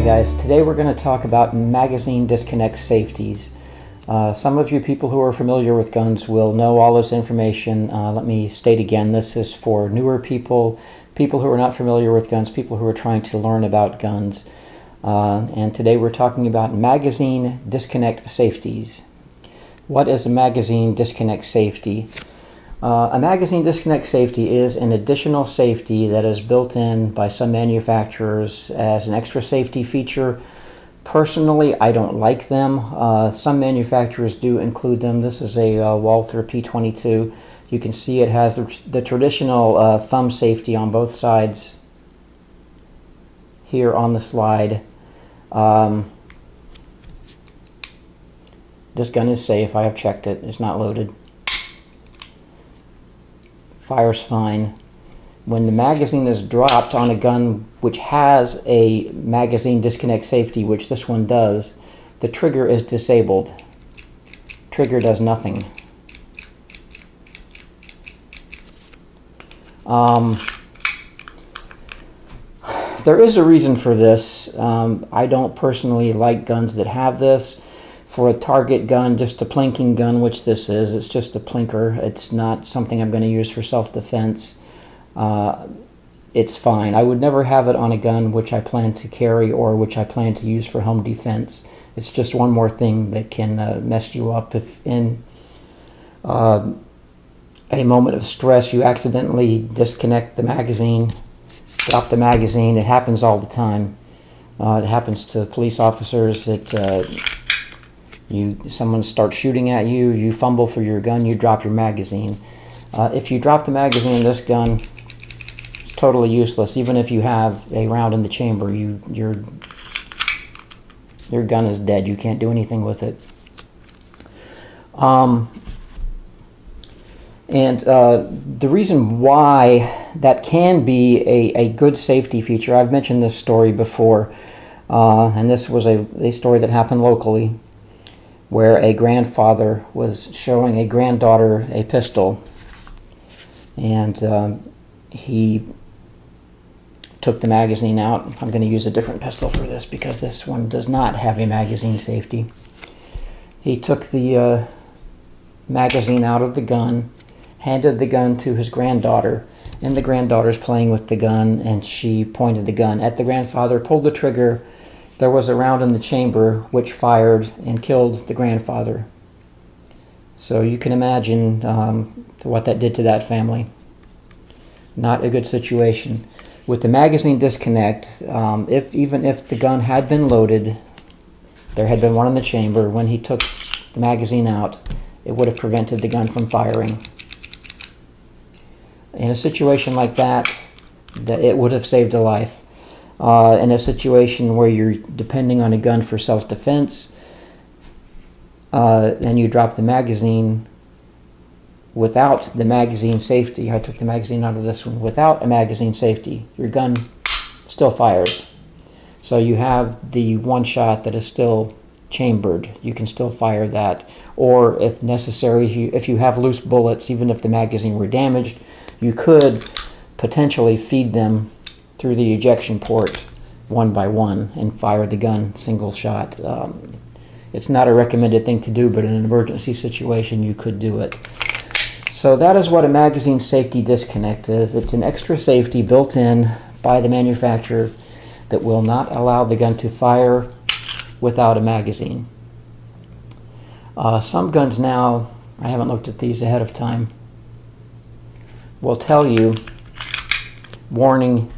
Hi guys, today we're going to talk about Magazine Disconnect Safeties. Some of you people who are familiar with guns will know all this information. Let me state again, this is for newer people, people who are not familiar with guns, people who are trying to learn about guns. And today we're talking about Magazine Disconnect Safeties. What is a Magazine Disconnect Safety? A Magazine Disconnect Safety is an additional safety that is built in by some manufacturers as an extra safety feature. Personally, I don't like them. Some manufacturers do include them. This is a Walther P22. You can see it has the traditional thumb safety on both sides here on the slide. This gun is safe. I have checked it. It's not loaded. Fires fine. When the magazine is dropped on a gun which has a magazine disconnect safety, which this one does, the trigger is disabled. Trigger does nothing. There is a reason for this. I don't personally like guns that have this. For a target gun, just a plinking gun, which this is, it's just a plinker. It's not something I'm going to use for self-defense. It's fine. I would never have it on a gun which I plan to carry or which I plan to use for home defense. It's just one more thing that can mess you up if in a moment of stress you accidentally disconnect the magazine, drop the magazine. It happens all the time. It happens to police officers. Someone starts shooting at you, you fumble for your gun, you drop your magazine. If you drop the magazine in this gun, it's totally useless. Even if you have a round in the chamber, your gun is dead. You can't do anything with it. The reason why that can be a good safety feature, I've mentioned this story before, and this was a story that happened locally, where a grandfather was showing a granddaughter a pistol, and he took the magazine out. I'm going to use a different pistol for this because this one does not have a magazine safety. He took the magazine out of the gun, handed the gun to his granddaughter, and the granddaughter's playing with the gun, and she pointed the gun at the grandfather, pulled the trigger. There was a round in the chamber which fired and killed the grandfather. So you can imagine what that did to that family. Not a good situation. With the magazine disconnect, even if the gun had been loaded, there had been one in the chamber, when he took the magazine out, it would have prevented the gun from firing. In a situation like that, it would have saved a life. In a situation where you're depending on a gun for self-defense, and you drop the magazine without the magazine safety, I took the magazine out of this one, without a magazine safety, your gun still fires. So you have the one shot that is still chambered. You can still fire that. Or if necessary, if you have loose bullets, even if the magazine were damaged, you could potentially feed them through the ejection port one by one and fire the gun single shot. It's not a recommended thing to do, but in an emergency situation you could do it. So that is what a magazine safety disconnect is. It's an extra safety built in by the manufacturer that will not allow the gun to fire without a magazine. Some guns now, I haven't looked at these ahead of time, will tell you, warning,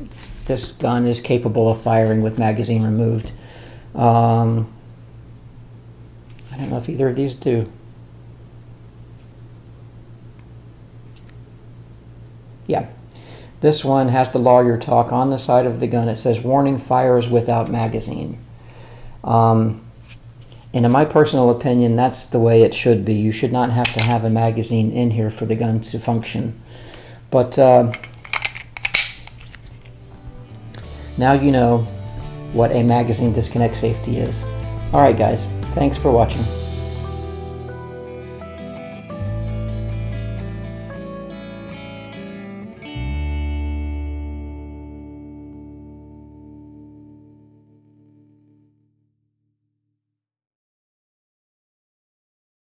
this gun is capable of firing with magazine removed. I don't know if either of these do. Yeah. This one has the lawyer talk on the side of the gun. It says, warning, fires without magazine. And in my personal opinion, that's the way it should be. You should not have to have a magazine in here for the gun to function. But now you know what a magazine disconnect safety is. Alright guys, thanks for watching.